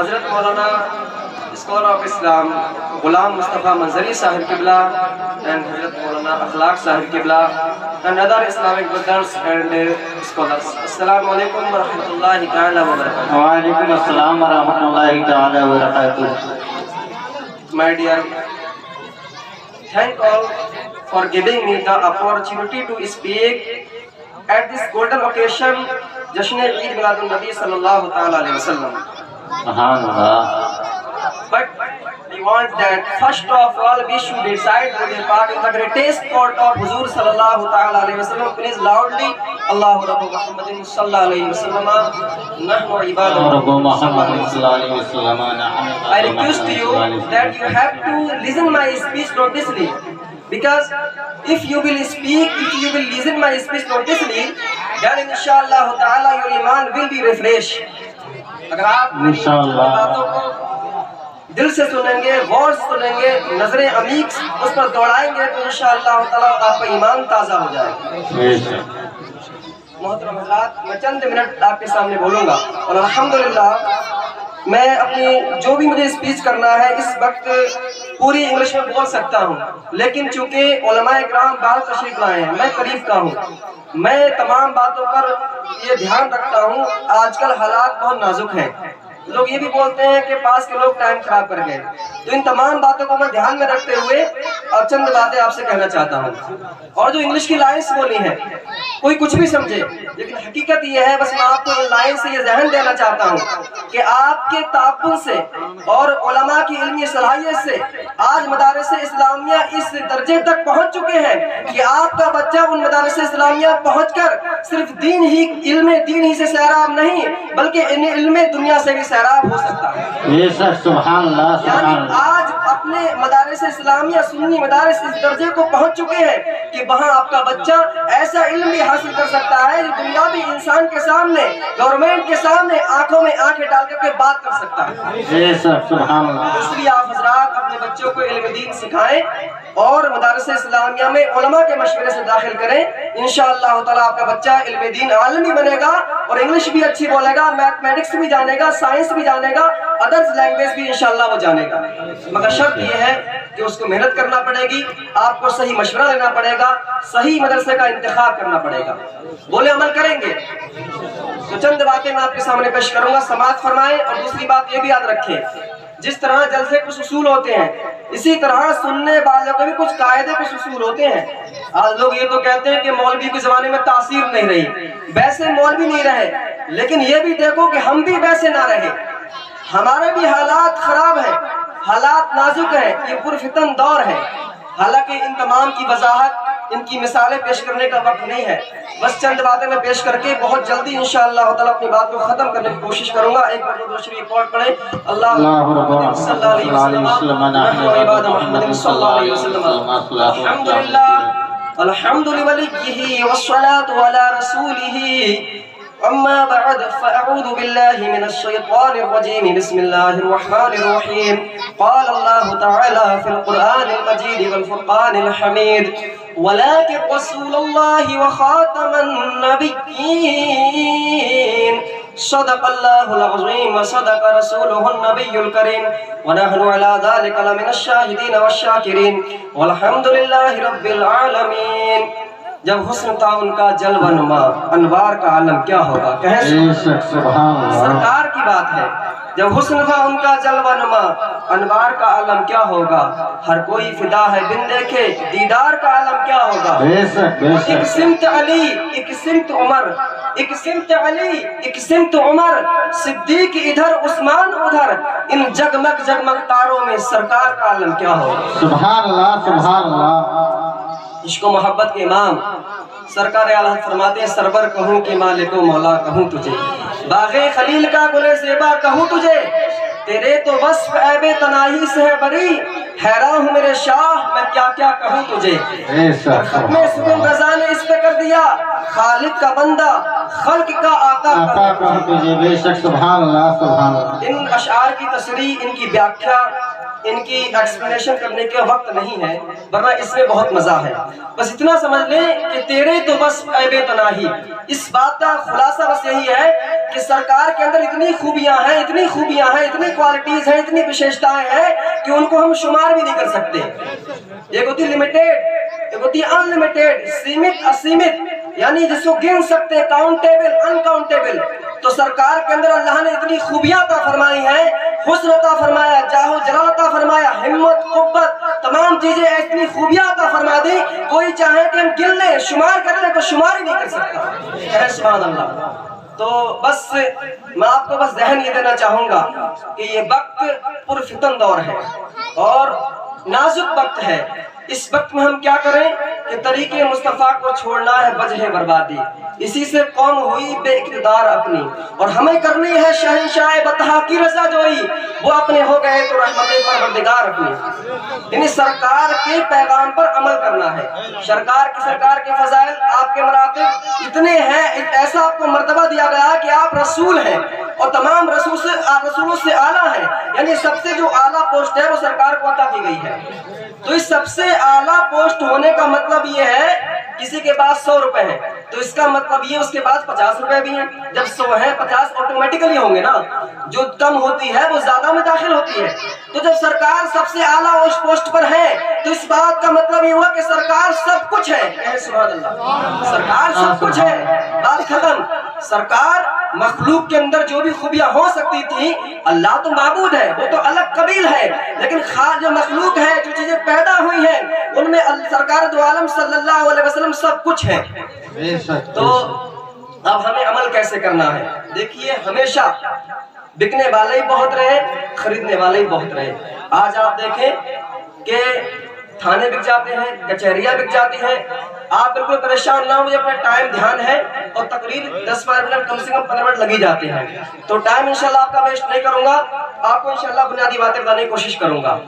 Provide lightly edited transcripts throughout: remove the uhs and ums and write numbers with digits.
حضرت مولانا scholar of اسلام غلام مصطفیٰ منظری صاحب قبلہ and حضرت مولانا اخلاق صاحب قبلہ and other Islamic brothers and scholars. السلام علیکم ورحمۃ اللہ تعالی وبرکاتہ. وعلیکم السلام ورحمۃ اللہ تعالی وبرکاتہ. My dear, thank all for giving me the opportunity to speak at this golden occasion, Jashn Eid Milad al-Nabi sallallahu ta'ala alayhi wa sallam. سبحان اللہ. But we want that first of all we should recite the part in the greatest court of Huzur sallallahu ta'ala alayhi wa sallam. Please loudly, Allahu Rabbu Muhammadin sallallahu alayhi wa sallam, Nahnu ibadah رب محمد صلی اللہ علیہ وسلم. I request you that you have to listen my speech noticely, because if you will speak, if you will listen my speech noticely, then inshallah ta'ala your iman will be refreshed. اگر آپ باتوں کو دل سے سنیں گے، غور سے سنیں گے، نظریں عمیق اس پر دوڑائیں گے تو انشاءاللہ تعالی آپ کا ایمان تازہ ہو جائے گا. محترم حضرات، میں چند منٹ آپ کے سامنے بولوں گا اور الحمدللہ میں اپنی جو بھی مجھے اسپیچ کرنا ہے اس وقت پوری انگلش میں بول سکتا ہوں، لیکن چونکہ علماء اکرام باہر تشریف لائے ہیں، میں قریب کا ہوں، میں تمام باتوں پر یہ دھیان رکھتا ہوں. آج کل حالات بہت نازک ہیں، لوگ یہ بھی بولتے ہیں کہ پاس کے لوگ ٹائم خراب کر گئے، تو ان تمام باتوں کو میں دھیان میں رکھتے ہوئے اور چند باتیں آپ سے کہنا چاہتا ہوں. اور جو انگلش کی لائنز بولی ہیں کوئی کچھ بھی سمجھے، لیکن حقیقت یہ ہے، بس میں آپ کو ان لائن سے یہ ذہن دینا چاہتا ہوں کہ آپ کے تعاون سے اور علماء کی علمی صلاحیت سے آج مدارس اسلامیہ اس درجے تک پہنچ چکے ہیں کہ آپ کا بچہ ان مدارس اسلامیہ پہنچ کر صرف علم دین ہی سے سیراب نہیں بلکہ علم دنیا سے بھی سیراب ہو سکتا ہے. سبحان اللہ. یعنی آج اپنے مدارس اسلامیہ سنی مدارس اس درجے کو پہنچ چکے ہیں کہ وہاں آپ کا بچہ ایسا علم بھی حاصل کر سکتا ہے جو دنیاوی انسان کے سامنے، گورنمنٹ کے سامنے آنکھوں میں آنکھیں ڈال کر کے بات کر سکتا ہے. سبحان اللہ. اس لیے آپ حضرات اپنے بچوں کو علم دین سکھائیں اور مدارس اسلامیہ میں علماء کے مشورے سے داخل کریں. انشاءاللہ تعالیٰ آپ کا بچہ علم دین عالم بھی بنے گا اور انگلش بھی اچھی بولے گا، میتھمیٹکس بھی جانے گا، سائنس بھی جانے گا، ادرس لینگویج بھی انشاءاللہ وہ جانے گا. مگر شرط یہ ہے کہ اس کو محنت کرنا پڑے گی، آپ کو صحیح مشورہ لینا پڑے گا، صحیح مدرسے کا انتخاب کرنا پڑے گا. بولے عمل کریں گے تو چند باتیں میں آپ کے سامنے پیش کروں گا، سماعت فرمائیں. اور دوسری بات یہ بھی یاد رکھیں، جس طرح جلسے کچھ اصول ہوتے ہیں اسی طرح سننے والوں کے بھی کچھ قاعدے کچھ اصول ہوتے ہیں. آج لوگ یہ تو کہتے ہیں کہ مولوی کے زمانے میں تاثیر نہیں رہی، ویسے مولوی نہیں رہے، لیکن یہ بھی دیکھو کہ ہم بھی ویسے نہ رہے، ہمارے بھی حالات خراب ہیں، حالات نازک ہیں، یہ پرفتن دور ہے. حالانکہ ان تمام کی وضاحت، ان کی مثالیں پیش کرنے کا وقت نہیں ہے، بس چند باتیں میں پیش کر کے بہت جلدی انشاءاللہ تعالیٰ اپنی بات کو ختم کرنے کی کوشش کروں گا. ایک بار درود شریف پڑھیں. اللہ صلی اللہ علیہ وسلم، نحن عباد محمد صلی اللہ علیہ وسلم. الحمدللہ الحمد لولیہ والصلاة علی رسولہ. أما بعد فأعوذ بالله من الشيطان الرجيم. بسم الله الرحمن الرحيم. قال الله تعالى في القرآن المجيد والفرقان الحميد: ولكن رسول الله وخاتم النبيين. صدق الله العظيم وصدق رسوله النبي الكريم ونحن على ذلك لمن الشاهدين والشاكرين والحمد لله رب العالمين. جب حسن تھا ان کا جلوہ نما، انوار کا عالم کیا ہوگا. کہیں سرکار کی بات ہے. جب حسن تھا ان کا جلوہ نما، انوار کا عالم کیا ہوگا. ہر کوئی فدا ہے بن دیکھے، دیدار کا عالم کیا ہوگا. ایک سمت علی، ایک سمت عمر، ایک سمت علی، ایک سمت عمر، صدیق ادھر عثمان ادھر، ان جگمگ جگمگ تاروں میں سرکار کا عالم کیا ہوگا. سبحان اللہ. سبحان اللہ. عشق و محبت کے امام سرکار اعلیٰ فرماتے ہیں: سرور کہوں کہ مالک و مولا کہوں تجھے، باغ خلیل کا گل زیبا کہوں تجھے، تیرے تو وصف عیب تناہی سے ہے بری، حیران ہوں میرے شاہ میں کیا کیا کہوں تجھے. ختم سکون رضا نے اس پہ کر دیا، خالق کا بندہ خلق کا آقا کہوں تجھے. بے شک. سبحان اللہ. سبحان اللہ. ان اشعار کی تصریح، ان کی ویاخیا ان کی ایکسپلینیشن کرنے کا وقت نہیں ہے، ورنہ اس میں بہت مزہ ہے۔ بس اتنا سمجھ لیں کہ تیرے تو بس اے بے تناہی، اس بات کا خلاصہ بس یہی ہے کہ سرکار کے اندر اتنی خوبیاں ہیں، اتنی خوبیاں ہیں، اتنی کوالٹیز ہیں، اتنی وشیشتائیں ہیں کہ ان کو ہم شمار بھی نہیں کر سکتے۔ ایک ہوتی لمیٹیڈ، ایک ہوتی انلمیٹیڈ، سیمت اسیمت، یعنی جس کو گن سکتے، کاؤنٹیبل انکاؤنٹیبل۔ تو سرکار کے اندر اللہ نے اتنی خوبیاں عطا فرمائی ہیں، حسن عطا فرمایا، جاہ و جلال عطا فرمایا، ہمت قوت، تمام چیزیں اتنی خوبیاں عطا فرما دی، کوئی چاہے کہ ہم گن لیں، شمار کر لیں تو شمار ہی نہیں کر سکتا۔ کہے سبحان اللہ۔ تو بس میں آپ کو بس ذہن یہ دینا چاہوں گا کہ یہ وقت پرفتن دور ہے اور نازک وقت ہے۔ اس وقت میں ہم کیا کریں کہ طریقے مصطفیٰ کو چھوڑنا ہے وجہ بربادی، اسی سے قوم ہوئی بے اقتدار اپنی، اور ہمیں کرنی ہے شہنشاہ بطحا کی رضا جوئی، وہ اپنے ہو گئے تو رحمت پروردگار اپنی۔ یعنی سرکار کے پیغام پر عمل کرنا ہے۔ سرکار کے فضائل، آپ کے مراتب اتنے ہیں، ایسا آپ کو مرتبہ دیا گیا کہ آپ رسول ہیں اور تمام رسولوں سے اعلیٰ ہیں، یعنی سب سے جو اعلیٰ پوسٹ ہے وہ سرکار کو عطا کی گئی ہے۔ تو اس سب سے اعلیٰ پوسٹ ہونے کا مطلب یہ ہے، کسی کے پاس 100 روپے ہیں تو اس کا مطلب یہ اس کے پاس 50 روپے بھی ہیں۔ جب 100 ہیں 50 آٹومیٹیکلی ہوں گے نا، جو کم ہوتی ہے وہ زیادہ میں داخل ہوتی ہے۔ تو جب سرکار سب سے اعلیٰ اس پوسٹ پر ہے تو اس بات کا مطلب یہ ہوا کہ سرکار سب کچھ ہے۔ کہے سبحان اللہ، سرکار سب کچھ ہے، بات ختم۔ سرکار مخلوق کے اندر جو بھی خوبیاں ہو سکتی تھی، اللہ تو معبود ہے، وہ تو الگ قبیل ہے، لیکن جو مخلوق ہے، جو چیزیں پیدا ہوئی ہیں، ان میں سرکار دو عالم صلی اللہ علیہ وسلم سب کچھ ہے۔ تو اب ہمیں عمل کیسے کرنا ہے؟ دیکھیے، ہمیشہ بکنے والے ہی بہت رہے، خریدنے والے ہی بہت رہے۔ آج آپ دیکھیں کہ تھانے بک جاتے ہیں، کچہریاں بک جاتی ہیں۔ آپ بالکل پریشان نہ ہو، مجھے اپنا ٹائم دھیان ہے اور تقریر 10-12 منٹ، کم سے کم 15 منٹ لگی جاتے ہیں، تو ٹائم انشاءاللہ آپ کا ویسٹ نہیں کروں گا، آپ کو انشاءاللہ بنیادی باتیں بتانے کی کوشش کروں گا۔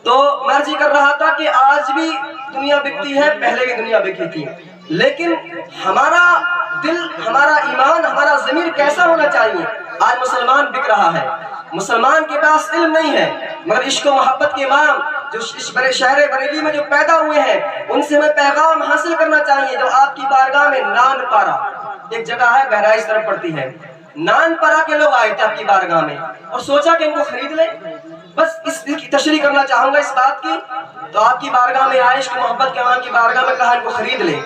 تو میں عرض کر رہا تھا کہ آج بھی دنیا بکتی ہے، پہلے بھی دنیا بکی تھی، لیکن ہمارا دل، ہمارا ایمان، ہمارا ضمیر کیسا ہونا چاہیے؟ آج مسلمان بک رہا ہے، مسلمان کے پاس علم نہیں ہے، مگر عشق و محبت کے امام جو اس بڑے شہر بریلی میں جو پیدا ہوئے ہیں، ان سے ہمیں پیغام حاصل کرنا چاہیے۔ جو آپ کی بارگاہ میں نان پارا ایک جگہ ہے، بہرائچ طرف پڑتی ہے، نان پارا کے لوگ آئے تھے آپ کی بارگاہ میں اور سوچا کہ ان کو خرید لیں۔ بس اس کی تشریح کرنا چاہوں گا اس بات کی۔ تو آپ کی بارگاہ میں آئے، عشق محبت کے امام کی بارگاہ میں کہا ان کو خرید لیں،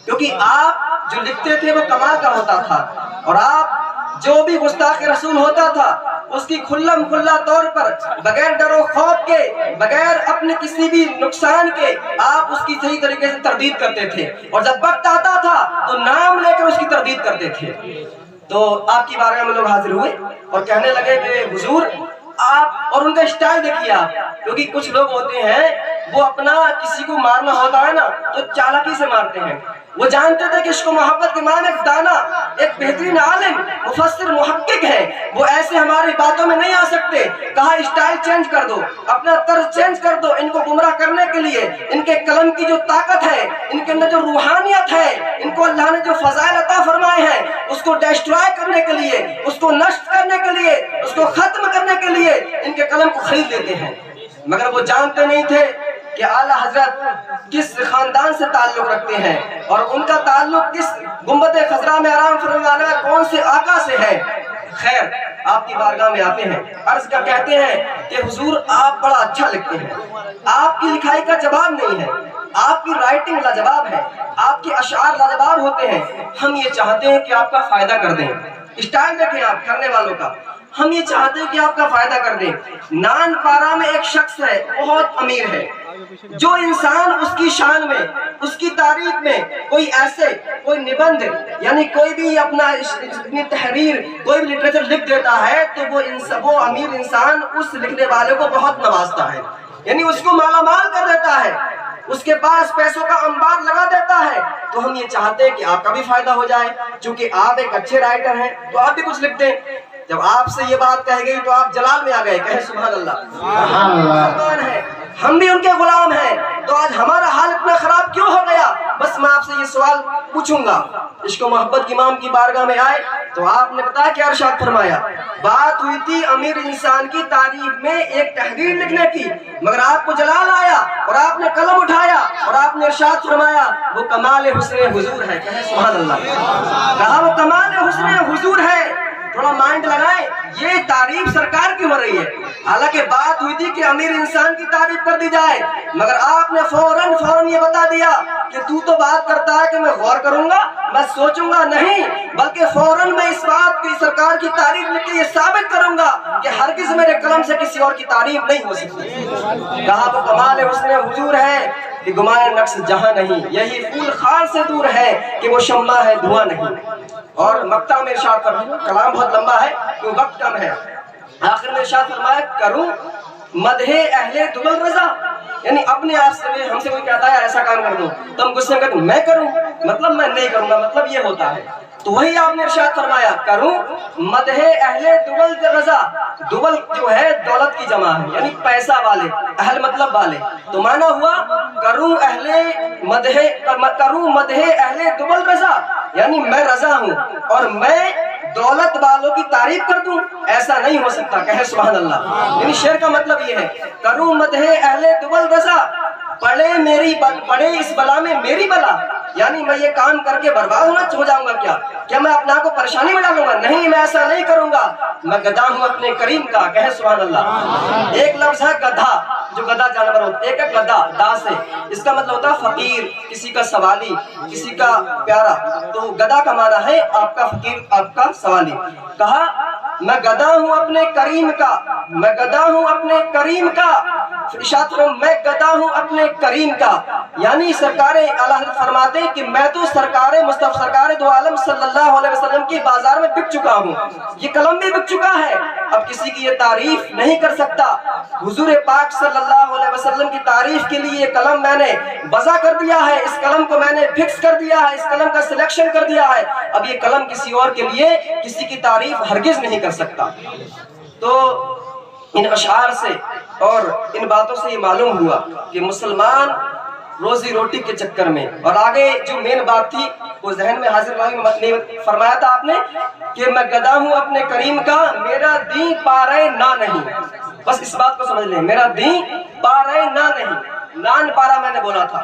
کیونکہ آپ جو لکھتے تھے وہ کمال کا ہوتا تھا، اور آپ جو بھی گستاخ رسول ہوتا تھا اس کی کھلم کھلا طور پر بغیر ڈر و خوف کے، بغیر اپنے کسی بھی نقصان کے آپ اس کی صحیح طریقے سے تردید کرتے تھے، اور جب وقت آتا تھا تو نام لے کر اس کی تردید کرتے تھے۔ تو آپ کی بارگاہ میں لوگ حاضر ہوئے اور کہنے لگے کہ حضور آپ، اور ان کا اسٹائل دیکھیے آپ، کیونکہ کچھ لوگ ہوتے ہیں وہ اپنا کسی کو مارنا ہوتا ہے نا تو چالاکی سے مارتے ہیں۔ وہ جانتے تھے کہ عشق و محبت کے معنی ایک دانا، ایک بہترین عالم، مفسر، محقق ہے، وہ ایسے ہماری باتوں میں نہیں آ سکتے۔ کہا اسٹائل چینج کر دو، اپنا طرز چینج کر دو، ان کو گمراہ کرنے کے لیے ان کے قلم کی جو طاقت ہے، ان کے اندر جو روحانیت ہے، ان کو اللہ نے جو فضائل عطا فرمائے ہیں، اس کو ڈسٹرائے کرنے کے لیے، اس کو نشٹ کرنے کے لیے، اس کو ختم کرنے کے لیے ان کے قلم کو خرید لیتے ہیں۔ مگر وہ جانتے نہیں تھے کہ اعلیٰ حضرت کس خاندان سے تعلق رکھتے ہیں اور ان کا تعلق کس گنبد خضرا میں آرام فرمانے والے کون سے آقا سے ہے۔ خیر، آپ کی بارگاہ میں آتے ہیں، عرض کا کہتے ہیں کہ حضور آپ بڑا اچھا لکھتے ہیں، آپ کی لکھائی کا جواب نہیں ہے، آپ کی رائٹنگ لاجواب ہے، آپ کے اشعار لاجواب ہوتے ہیں، ہم یہ چاہتے ہیں کہ آپ کا فائدہ کر دیں۔ اسٹائل دیکھیں آپ کرنے والوں کا، ہم یہ چاہتے ہیں کہ آپ کا فائدہ کر دیں۔ نان پارا میں ایک شخص ہے، بہت امیر ہے، جو انسان اس کی شان میں، اس کی تعریف میں کوئی ایسے کوئی نبند یعنی کوئی بھی اپنی تحریر، کوئی بھی لٹریچر لکھ دیتا ہے تو وہ امیر انسان اس لکھنے والے کو بہت نوازتا ہے، یعنی اس کو مالا مال کر دیتا ہے، اس کے پاس پیسوں کا انبار لگا دیتا ہے۔ تو ہم یہ چاہتے ہیں کہ آپ کا بھی فائدہ ہو جائے، چونکہ آپ ایک اچھے رائٹر ہیں تو آپ بھی کچھ لکھتے ہیں۔ جب آپ سے یہ بات کہی گئی تو آپ جلال میں آ گئے، کہیں سبحان اللہ۔ سبحان اللہ۔ مسلمان ہیں، ہم بھی ان کے غلام ہیں، تو آج ہمارا حال اتنا خراب کیوں ہو گیا؟ بس میں آپ سے یہ سوال پوچھوں گا۔ عشق و محبت کی امام کی بارگاہ میں آئے تو آپ نے بتایا کیا ارشاد فرمایا؟ بات ہوئی تھی امیر انسان کی تعریف میں ایک تحریر لکھنے کی، مگر آپ کو جلال آیا اور آپ نے قلم اٹھایا اور آپ نے ارشاد فرمایا وہ کمال حسن حضور ہے، کہیں سبحان اللہ۔ کہا وہ کمال حسن حضور ہے۔ تھوڑا مائنڈ لگائیں، یہ تعریف سرکار کی ہو رہی ہے، حالانکہ بات ہوئی تھی کہ امیر انسان کی تعریف کر دی جائے، مگر آپ نے فوراً یہ بتا دیا کہ تو بات کرتا ہے کہ میں غور کروں گا، میں سوچوں گا، نہیں، بلکہ فوراً میں اس بات کی سرکار کی تعریف لکھ کے یہ ثابت کروں گا کہ ہرگز میرے قلم سے کسی اور کی تعریف نہیں ہو سکتی۔ کہا وہ کمال حسن حضور ہے کہ گمان نقص جہاں نہیں، یہی پھول خار سے دور ہے کہ وہ شمع ہے دھواں نہیں۔ اور مقطع میں ارشاد فرمایا، کلام بہت لمبا ہے کیوں وقت کم ہے، آخر میں ارشاد فرمایا کروں مدح اہل دبل رضا، یعنی اپنے آپ سے ہم سے کوئی کہتا ہے ایسا کام کر دو تو ہم غصے میں کہتے ہیں میں کروں، مطلب میں نہیں کروں گا، مطلب یہ ہوتا ہے۔ تو وہی آپ نے ارشاد فرمایا کروں مدح اہل دبل رضا، دبل جو ہے دولت کی جمع ہے، یعنی پیسہ والے، اہل مطلب والے، تو معنی ہوا کروں مدح اہل دبل رضا، یعنی میں رضا ہوں اور میں دولت والوں کی تعریف کر دوں، ایسا نہیں ہو سکتا، کہے سبحان اللہ۔ یعنی شعر کا مطلب یہ ہے کروں مدح اہل دبل رضا، پڑے اس بلا میں میری بلا، یعنی میں یہ کام کر کے برباد ہو جاؤں گا کیا میں اپنا کو پریشانی میں ڈالوں گا؟ نہیں، میں ایسا نہیں کروں گا، میں گدھا ہوں اپنے کریم کا، کہے سبحان اللہ۔ ایک لفظ ہے گدھا، جو گدھا جانور ہوتا ہے، ایک ہے گدھا دا سے، اس کا مطلب ہوتا ہے فقیر، کسی کا سوالی، کسی کا پیارا، تو گدھا کا معنی ہے آپ کا فقیر، آپ کا سوالی۔ کہا میں گدھا ہوں اپنے کریم کا، میں گدھا ہوں اپنے کریم کا، میں گدھا ہوں اپنے کریم کا، یعنی سرکار اعلیٰ حضرت فرماتے ہیں کہ میں تو سرکار مصطفیٰ، سرکار دو عالم صلی اللہ علیہ وسلم کی بازار میں بک چکا ہوں، یہ قلم بھی بک چکا ہے، اب کسی کی یہ تعریف نہیں کر سکتا۔ حضور پاک صلی اللہ علیہ وسلم کی تعریف کے لیے یہ قلم میں نے وضع کر دیا ہے، اس قلم کو میں نے فکس کر دیا ہے، اس قلم کا سلیکشن کر دیا ہے، اب یہ قلم کسی اور کے لیے کسی کی تعریف ہرگز نہیں کر سکتا۔ تو ان اشعار سے اور ان باتوں سے یہ معلوم ہوا کہ مسلمان روزی روٹی کے چکر میں، اور آگے جو مین بات تھی وہ ذہن میں حاضر نہیں فرمایا تھا آپ نے کہ میں گدھا ہوں اپنے کریم کا، میرا دین پارے نہ نہیں، بس اس بات کو سمجھ لیں، میرا دین پارے نہ نہیں، نان پارا میں نے بولا تھا،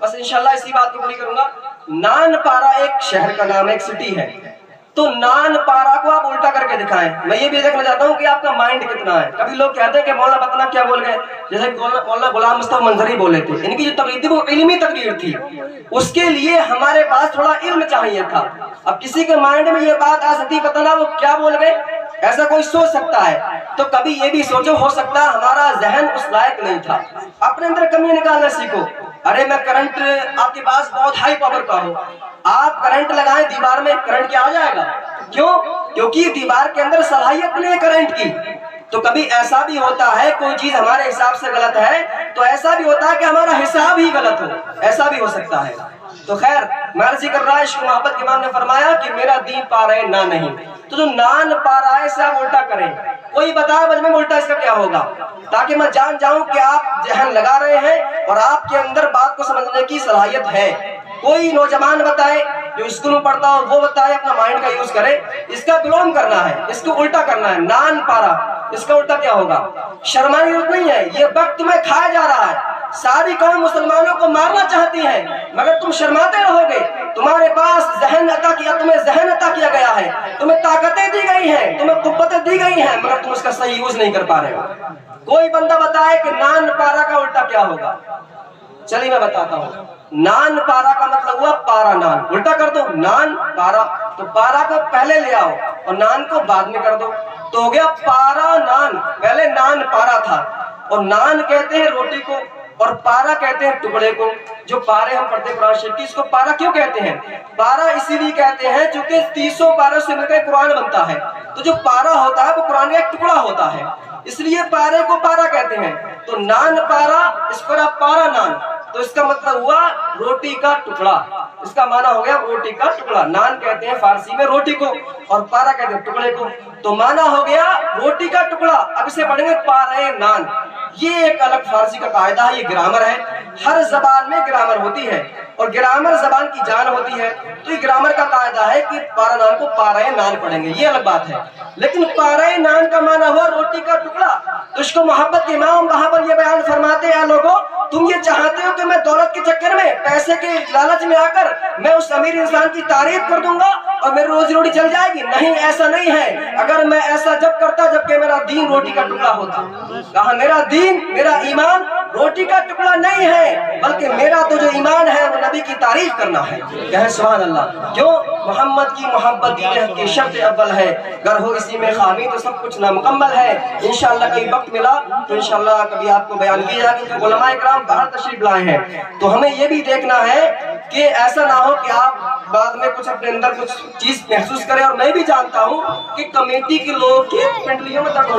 بس انشاءاللہ اسی بات کو پوری کروں گا۔ نان پارا ایک شہر کا نام ہے، ایک سٹی ہے، تو نان پارا کو آپ الٹا کر کے دکھائیں۔ میں یہ بھی دیکھنا چاہتا ہوں کہ آپ کا مائنڈ کتنا ہے۔ کبھی لوگ کہتے ہیں کہ مولانا پتنا کیا بول گئے، جیسے مولانا غلام مصطفیٰ منظری بولے تھے، ان کی جو تقریر تھی وہ علمی تقریر تھی، اس کے لیے ہمارے پاس تھوڑا علم چاہیے تھا۔ اب کسی کے مائنڈ میں یہ بات آ سکتی، پتہ نہ وہ کیا بول گئے، ایسا کوئی سوچ سکتا ہے، تو کبھی یہ بھی سوچو ہو سکتا ہے ہمارا ذہن اس لائق نہیں تھا۔ اپنے اندر کمی نکالنا سیکھو۔ ارے میں کرنٹ آپ کے پاس بہت ہائی پاور کا ہو، آپ کرنٹ لگائیں دیوار میں، کرنٹ کیا آ جائے گا؟ کیوں؟ کیونکہ دیوار کے اندر صلاحیت نہیں ہے کرنٹ کی۔ تو کبھی ایسا بھی ہوتا ہے کوئی چیز ہمارے حساب سے غلط ہے، تو ایسا بھی ہوتا ہے کہ ہمارا حساب ہی غلط ہو، ایسا بھی ہو سکتا ہے۔ تو خیر میں عرض کر رہا ہے، عشق محبت کے امام نے فرمایا کہ میرا دین پا رہے نہ نہیں، تو جو نان پا رہا ہے اسے آپ الٹا کریں، کوئی بتائے مجھ میں الٹا اس کا کیا ہوگا، تاکہ میں جان جاؤں کہ آپ ذہن لگا رہے ہیں اور آپ کے اندر بات کو سمجھنے کی صلاحیت ہے۔ کوئی نوجوان بتائے جو اسکول میں پڑھتا ہو، وہ بتائے، اپنا مائنڈ کا یوز کرے، اس کا بلوم کرنا ہے، اس کو الٹا کرنا ہے۔ نان پارا، اس کا الٹا کیا ہوگا؟ شرمانے کی ضرورت نہیں ہے، یہ وقت میں کھایا جا رہا ہے، ساری قوم مسلمانوں کو مارنا چاہتی ہے مگر تم شرماتے رہو گے۔ تمہارے پاس ذہن عطا کیا، تمہیں ذہن عطا کیا گیا ہے، تمہیں طاقتیں دی گئی ہیں، تمہیں قوتیں دی گئی ہیں، مگر تم اس کا صحیح یوز نہیں کر پا رہے ہو۔ کوئی بندہ بتائے کہ نان پارا کا الٹا کیا ہوگا؟ چلیے میں بتاتا ہوں۔ نان پارا کا مطلب ہوا پارا نان، الٹا کر دو، نان پارا، تو پارا کو پہلے لے آؤ اور نان کو بعد میں کر دو، تو ہو گیا پارا نان۔ پہلے نان پارا تھا، اور نان کہتے ہیں روٹی کو اور پارا کہتے ہیں ٹکڑے کو۔ جو پارے ہم پڑھتے ہیں قرآن شریف کی، اس کو پارا کیوں کہتے ہیں؟ پارا اسی لیے کہتے ہیں چونکہ 300 پاروں سے مل کر قرآن بنتا ہے، تو جو پارا ہوتا ہے وہ قرآن کا ایک ٹکڑا ہوتا ہے، اس لیے پارے کو پارا کہتے ہیں۔ تو نان پارا، اس پر پارا نان، تو اس کا مطلب ہوا روٹی کا ٹکڑا۔ اس کا معنی ہو گیا روٹی کا ٹکڑا. نان کہتے ہیں فارسی میں روٹی کو اور پارا کہتے ہیں ٹکڑے کو. تو معنی ہو گیا روٹی کا ٹکڑا. اب اسے پڑھیں گے پارے نان. یہ ایک الگ فارسی کا قاعدہ ہے, یہ گرامر ہے. ہر زبان میں گرامر ہوتی ہے اور گرامر زبان کی جان ہوتی ہے. تو یہ گرامر کا قاعدہ ہے کہ پارا نان کو پارے نان پڑھیں گے, یہ الگ بات ہے. لیکن پارے نان کا معنی ہوا روٹی کا ٹکڑا. تو اس کو محبت کے امام وہاں پر یہ بیان فرماتے ہیں, لوگوں تم یہ چاہتے ہو کہ میں دولت کے چکر میں, پیسے کے لالچ میں آ کر میں اس امیر انسان کی تعریف کر دوں گا اور میری روزی روٹی چل جائے گی؟ نہیں, ایسا نہیں ہے. اگر میں ایسا جب کرتا جبکہ میرا دین روٹی کا ٹکڑا ہوتا. کہا میرا دین, میرا ایمان روٹی کا ٹکڑا نہیں ہے, بلکہ میرا تو جو ایمان ہے وہ نبی کی تعریف کرنا ہے. کہیں سبحان اللہ. کیوں؟ محمد کی محبت دین کی شرط اول ہے. اگر ہو اسی میں خامی تو سب کچھ نامکمل ہے. انشاءاللہ کبھی وقت ملا تو انشاءاللہ کبھی آپ کو بیان کیا جائے گا. علماء اکرام باہر تشریف لائے ہیں تو ہمیں یہ بھی دیکھنا ہے کہ ایسا نہ ہو کہ آپ بعد میں کچھ اپنے اندر کچھ چیز محسوس کریں. اور میں بھی جانتا ہوں کہ کمیٹی کے لوگ کی پنڈلیوں میں تک